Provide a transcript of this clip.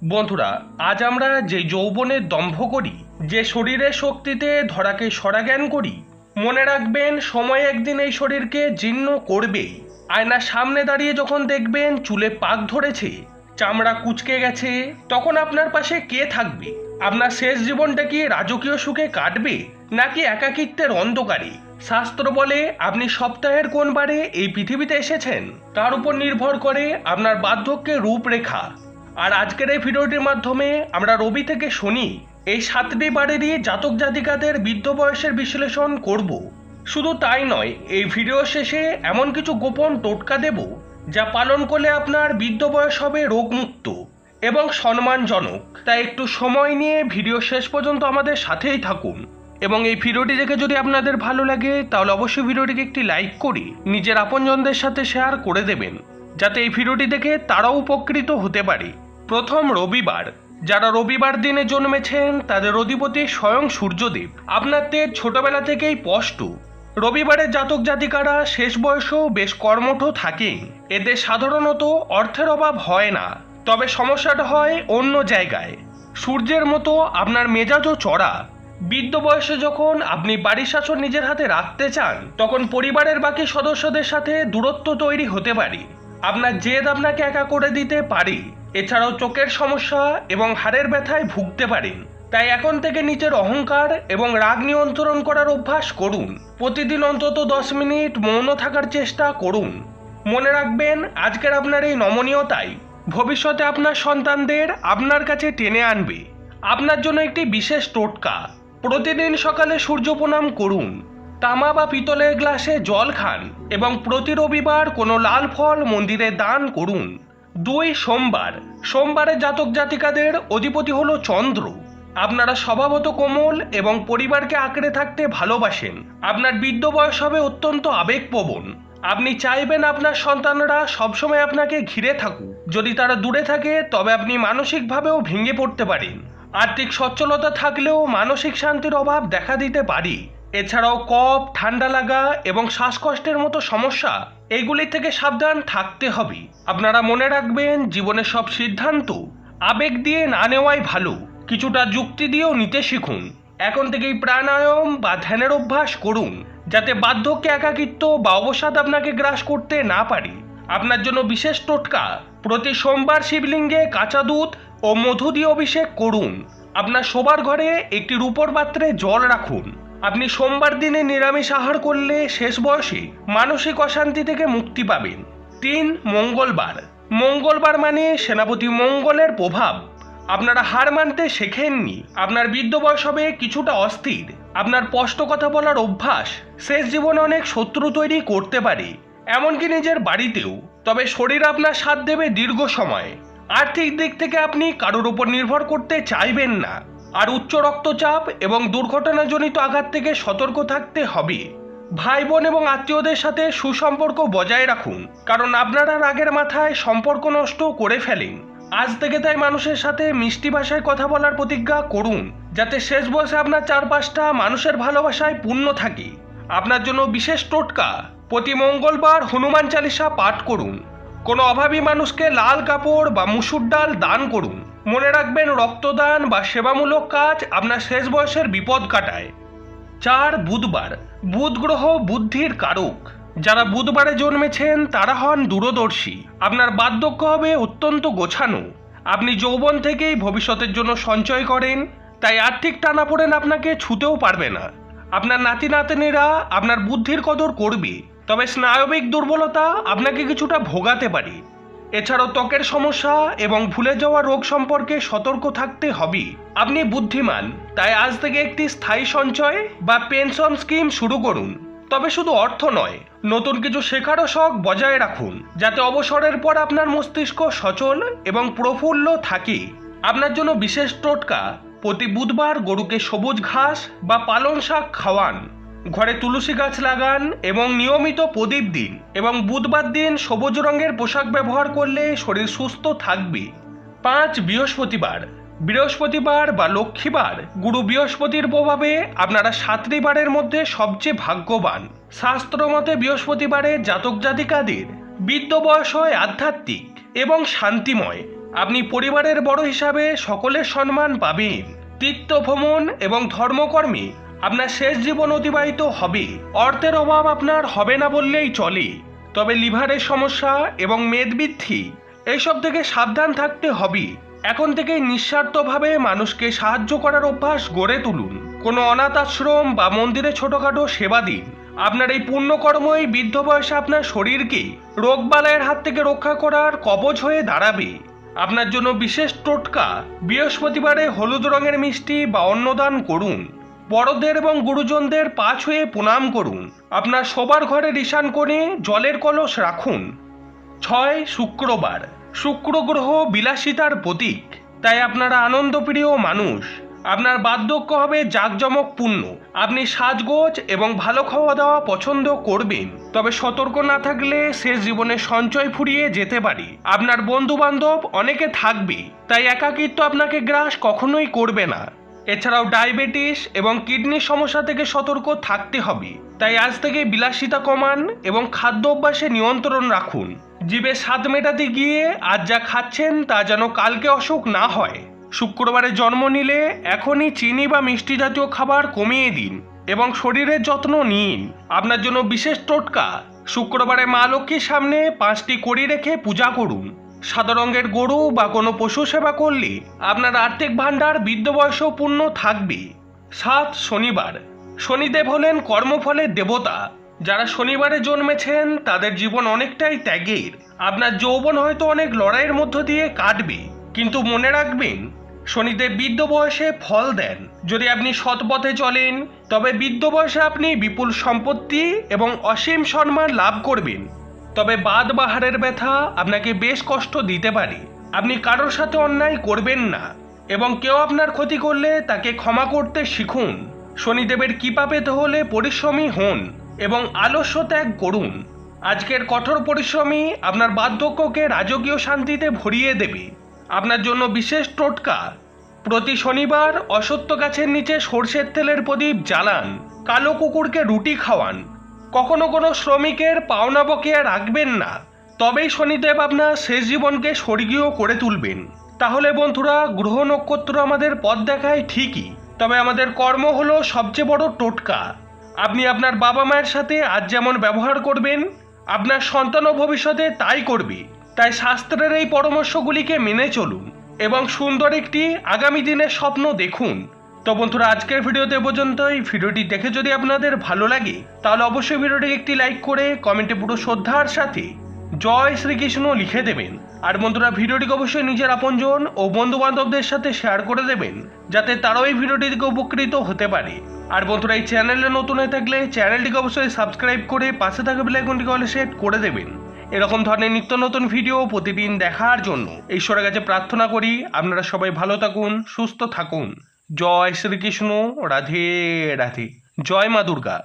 বন্ধুরা, আজ আমরা যে যৌবনের দম্ভ করি, যে শরীরের শক্তিতে ধরাকে সরাজ্ঞান করি, মনে রাখবেন সময় একদিন এই শরীরকে জীর্ণ করবেই। আয়নার সামনে দাঁড়িয়ে যখন দেখবেন চুলে পাক ধরেছে, চামড়া কুঁচকে গেছে, তখন আপনার পাশে কে থাকবে? আপনার শেষ জীবনটা কি রাজকীয় সুখে কাটবে, নাকি একাকিত্বের অন্ধকারে? শাস্ত্র বলে আপনি সপ্তাহের কোন বারে এই পৃথিবীতে এসেছেন তার উপর নির্ভর করে আপনার বার্ধক্যের রূপরেখা। আর আজকের এই ভিডিওটির মাধ্যমে আমরা রবি থেকে শনি এই 7টি বারেরই জাতক জাতিকাদের বৃদ্ধ বয়সের বিশ্লেষণ করব। শুধু তাই নয়, এই ভিডিও শেষে এমন কিছু গোপন টোটকা দেব যা পালন করলে আপনার বৃদ্ধ বয়স হবে রোগমুক্ত এবং সম্মানজনক। তাই একটু সময় নিয়ে ভিডিও শেষ পর্যন্ত আমাদের সাথেই থাকুন। এবং এই ভিডিওটি দেখে যদি আপনাদের ভালো লাগে তাহলে অবশ্যই ভিডিওটিকে একটি লাইক করে নিজের আপনজনদের সাথে শেয়ার করে দেবেন, যাতে এই ভিডিওটি দেখে তারাও উপকৃত হতে পারে। প্রথম, রবিবার। যারা রবিবার দিনে জন্মেছেন তাদের অধিপতি স্বয়ং সূর্যদেব। আপনাদের ছোটবেলা থেকেই স্পষ্ট, রবিবারের জাতক জাতিকারা শেষ বয়সেও বেশ কর্মঠ থাকেন। এদের সাধারণত অর্থের অভাব হয় না, তবে সমস্যাটা হয় অন্য জায়গায়। সূর্যের মতো আপনার মেজাজও চড়া। বৃদ্ধ বয়সে যখন আপনি বাড়ির শাসন নিজের হাতে রাখতে চান, তখন পরিবারের বাকি সদস্যদের সাথে দূরত্ব তৈরি হতে পারে। আপনার জেদ আপনাকে একা করে দিতে পারে। এছাড়াও চোখের সমস্যা এবং হাড়ের ব্যথায় ভুগতে পারেন। তাই এখন থেকে নিজের অহংকার এবং রাগ নিয়ন্ত্রণ করার অভ্যাস করুন। প্রতিদিন অন্তত 10 মিনিট মৌন থাকার চেষ্টা করুন। মনে রাখবেন, আজকের আপনার এই নমনীয়তাই ভবিষ্যতে আপনার সন্তানদের আপনার কাছে টেনে আনবে। আপনার জন্য একটি বিশেষ টোটকা: প্রতিদিন সকালে সূর্য প্রণাম করুন, তামা বা পিতলের গ্লাসে জল খান এবং প্রতি রবিবার কোনো লাল ফল মন্দিরে দান করুন। 2, সোমবার। সোমবারের জাতক জাতিকাদের অধিপতি হলো চন্দ্র। আপনারা স্বভাবত কোমল এবং পরিবারকে আঁকড়ে থাকতে ভালোবাসেন। আপনার বৃদ্ধ বয়স হবে অত্যন্ত আবেগপ্রবণ। আপনি চাইবেন আপনার সন্তানরা সবসময় আপনাকে ঘিরে থাকুক। যদি তারা দূরে থাকে তবে আপনি মানসিকভাবেও ভেঙে পড়তে পারেন। আর্থিক সচ্ছলতা থাকলেও মানসিক শান্তির অভাব দেখা দিতে পারে। এছাড়াও কফ, ঠান্ডা লাগা এবং শ্বাসকষ্টের মতো সমস্যা, এইগুলি থেকে সাবধান থাকতে হবে। আপনারা মনে রাখবেন, জীবনের সব সিদ্ধান্ত আবেগ দিয়ে না নেওয়াই ভালো, কিছুটা যুক্তি দিয়েও নিতে শিখুন। এখন থেকেই প্রাণায়াম বা ধ্যানের অভ্যাস করুন, যাতে বার্ধক্যে একাকিত্ব বা অবসাদ আপনাকে গ্রাস করতে না পারে। আপনার জন্য বিশেষ টোটকা: প্রতি সোমবার শিবলিঙ্গে কাঁচা দুধ ও মধু দিয়ে অভিষেক করুন। আপনার শোবার ঘরে একটি রূপোর পাত্রে জল রাখুন। আপনি সোমবার দিনে নিরামিষ আহার করলে শেষ বয়সে মানসিক অশান্তি থেকে মুক্তি পাবেন। 3, মঙ্গলবার। মঙ্গলবার মানে সেনাপতি মঙ্গলের প্রভাব। আপনারা হার মানতে শেখেননি। আপনার বৃদ্ধ বয়স হবে কিছুটা অস্থির। আপনার স্পষ্ট কথা বলার অভ্যাস শেষ জীবনে অনেক শত্রু তৈরি করতে পারে, এমনকি নিজের বাড়িতেও। তবে শরীর আপনার সাথ দেবে দীর্ঘ সময়। আর্থিক দিক থেকে আপনি কারোর উপর নির্ভর করতে চাইবেন না। আর উচ্চ রক্তচাপ এবং দুর্ঘটনাজনিত আঘাত থেকে সতর্ক থাকতে হবে। ভাই বোন এবং আত্মীয়দের সাথে সুসম্পর্ক বজায় রাখুন, কারণ আপনারা রাগের মাথায় সম্পর্ক নষ্ট করে ফেলেন। আজ থেকে তাই মানুষের সাথে মিষ্টি ভাষায় কথা বলার প্রতিজ্ঞা করুন, যাতে শেষ বয়সে আপনার চারপাশটা মানুষের ভালোবাসায় পূর্ণ থাকে। আপনার জন্য বিশেষ টোটকা: প্রতি মঙ্গলবার হনুমান চালিসা পাঠ করুন। কোনো অভাবী মানুষকে লাল কাপড় বা মুসুর ডাল দান করুন। মনে রাখবেন, রক্তদান বা সেবামূলক কাজ আপনার শেষ বয়সের বিপদ কাটায়। 4, বুধবার। বুধ গ্রহ বুদ্ধির কারক। যারা বুধবারে জন্মেছেন তারা হন দূরদর্শী। আপনার বার্ধক্য হবে অত্যন্ত গোছানো। আপনি যৌবন থেকেই ভবিষ্যতের জন্য সঞ্চয় করেন, তাই আর্থিক টানাপোড়েন আপনাকে ছুঁতেও পারবে না। আপনার নাতি নাতনিরা আপনার বুদ্ধির কদর করবে, তবে স্নায়বিক দুর্বলতা আপনাকে কিছুটা ভোগাতে পারে। এছাড়াও ত্বকের সমস্যা এবং ভুলে যাওয়া রোগ সম্পর্কে সতর্ক থাকতে হবে। আপনি বুদ্ধিমান, তাই আজ থেকে একটি স্থায়ী সঞ্চয় বা পেনশন স্কিম শুরু করুন। তবে শুধু অর্থ নয়, নতুন কিছু শেখারও শখ বজায় রাখুন, যাতে অবসরের পর আপনার মস্তিষ্ক সচল এবং প্রফুল্ল থাকে। আপনার জন্য বিশেষ টোটকা: প্রতি বুধবার গরুকে সবুজ ঘাস বা পালং শাক খাওয়ান। ঘরে তুলসী গাছ লাগান এবং নিয়মিত প্রদীপ দিন। এবং বুধবার দিন সবুজ রঙের পোশাক ব্যবহার করলে শরীর সুস্থ থাকবে। 5, বৃহস্পতিবার। বৃহস্পতিবার বা লক্ষ্মীবার গুরু বৃহস্পতির প্রভাবে আপনারা 7টি বারের মধ্যে সবচেয়ে ভাগ্যবান। শাস্ত্র মতে বৃহস্পতিবারে জাতক জাতিকাদের বৃদ্ধ বয়স হয় আধ্যাত্মিক এবং শান্তিময়। আপনি পরিবারের বড় হিসাবে সকলের সম্মান পাবেন। তীর্থ ভ্রমণ এবং ধর্মকর্মে আপনার শেষ জীবন অতিবাহিত হবে। অর্থের অভাব আপনার হবে না বললেই চলে, তবে লিভারের সমস্যা এবং মেদবৃদ্ধি এইসব থেকে সাবধান থাকতে হবে। এখন থেকেই নিঃস্বার্থভাবে মানুষকে সাহায্য করার অভ্যাস গড়ে তুলুন। কোনো অনাথ আশ্রম বা মন্দিরে ছোটখাটো সেবা দিন। আপনার এই পুণ্যকর্মই বৃদ্ধ বয়সে আপনার শরীরকে রোগবালাইয়ের হাত থেকে রক্ষা করার কবচ হয়ে দাঁড়াবে। আপনার জন্য বিশেষ টোটকা, বৃহস্পতিবারে হলুদ রঙের মিষ্টি বা অন্নদান করুন। বড়দের এবং গুরুজনদের পা ছুঁয়ে প্রণাম করুন। আপনার শোবার ঘরের ঈশান কোণে জলের কলস রাখুন। 6. শুক্রবার। শুক্র গ্রহ বিলাসিতার প্রতীক, তাই আপনারা আনন্দপ্রিয় মানুষ। আপনার বার্ধক্য হবে জাঁকজমকপূর্ণ। আপনি সাজগোজ এবং ভালো খাওয়া দাওয়া পছন্দ করবেন, তবে সতর্ক না থাকলে শেষ জীবনে সঞ্চয় ফুরিয়ে যেতে পারে। আপনার বন্ধু বান্ধব অনেকে থাকবে, তাই একাকিত্ব আপনাকে গ্রাস কখনোই করবে না। এছাড়াও ডায়াবেটিস এবং কিডনির সমস্যা থেকে সতর্ক থাকতে হবে, তাই আজ থেকে বিলাসিতা কমান এবং খাদ্য অভ্যাসে নিয়ন্ত্রণ রাখুন। জিভে স্বাদ মেটাতে গিয়ে আজ যা খাচ্ছেন তা যেন কালকে অসুখ না হয়। শুক্রবারে জন্ম নিলে এখনই চিনি বা মিষ্টি জাতীয় খাবার কমিয়ে দিন এবং শরীরের যত্ন নিন। আপনার জন্য বিশেষ টোটকা, শুক্রবারে মা লক্ষ্মীর সামনে 5টি কড়ি রেখে পূজা করুন। সাদা রঙের গরু বা কোনো পশু সেবা করলে আপনার আর্থিক ভাণ্ডার বৃদ্ধ বয়সেও পূর্ণ থাকবে। 7. শনিবার। শনিদেব হলেন কর্মফলের দেবতা। যারা শনিবারে জন্মেছেন তাদের জীবন অনেকটাই ত্যাগের। আপনার যৌবন হয়তো অনেক লড়াইয়ের মধ্য দিয়ে কাটবে, কিন্তু মনে রাখবেন শনিদেব বৃদ্ধ বয়সে ফল দেন। যদি আপনি সৎ পথে চলেন তবে বৃদ্ধ বয়সে আপনি বিপুল সম্পত্তি এবং অসীম সম্মান লাভ করবেন। তবে বাদ বা হাড়ের ব্যথা আপনাকে বেশ কষ্ট দিতে পারে। আপনি কারোর সাথে অন্যায় করবেন না এবং কেউ আপনার ক্ষতি করলে তাকে ক্ষমা করতে শিখুন। শনিদেবের কৃপা পেতে হলে পরিশ্রমী হন এবং আলস্য ত্যাগ করুন। আজকের কঠোর পরিশ্রমী আপনার বার্ধক্যকে রাজকীয় শান্তিতে ভরিয়ে দেবে। আপনার জন্য বিশেষ টোটকা, প্রতি শনিবার অশ্বত্থ গাছের নিচে সরষের তেলের প্রদীপ জ্বালান। কালো কুকুরকে রুটি খাওয়ান। কখনো কোনো শ্রমিকের পাওনা বকেয়া রাখবেন না, তবেই শনিদেব আপনার শেষ জীবনকে স্বর্গীয় করে তুলবেন। তাহলে বন্ধুরা, গ্রহ নক্ষত্র আমাদের পথ দেখায় ঠিকই, তবে আমাদের কর্ম হলো সবচেয়ে বড় টোটকা। আপনি আপনার বাবা মায়ের সাথে আজ যেমন ব্যবহার করবেন, আপনার সন্তানও ভবিষ্যতে তাই করবে। তাই শাস্ত্রের এই পরামর্শগুলিকে মেনে চলুন এবং সুন্দর একটি আগামী দিনের স্বপ্ন দেখুন। তো বন্ধুরা, আজকের ভিডিওতে পর্যন্তই। ভিডিওটি দেখে যদি আপনাদের ভালো লাগে তাহলে অবশ্যই ভিডিওটিকে একটি লাইক করে কমেন্টে পুরো শ্রদ্ধার সাথে জয় শ্রীকৃষ্ণ লিখে দেবেন। আর বন্ধুরা, ভিডিওটিকে অবশ্যই নিজের আপনজন ও বন্ধু বান্ধবদের সাথে শেয়ার করে দেবেন, যাতে তারাও এই ভিডিওটি থেকে উপকৃত হতে পারে। আর বন্ধুরা, এই চ্যানেলে নতুন হয়ে থাকলে চ্যানেলটিকে অবশ্যই সাবস্ক্রাইব করে পাশে থাকা বেল আইকনটিকে অলে সেট করে দেবেন। এরকম ধরনের নিত্য নতুন ভিডিও প্রতিদিন দেখার জন্য ঈশ্বরের কাছে প্রার্থনা করি আপনারা সবাই ভালো থাকুন, সুস্থ থাকুন। জয় শ্রীকৃষ্ণ। রাধে রাধে। জয় মা দুর্গা।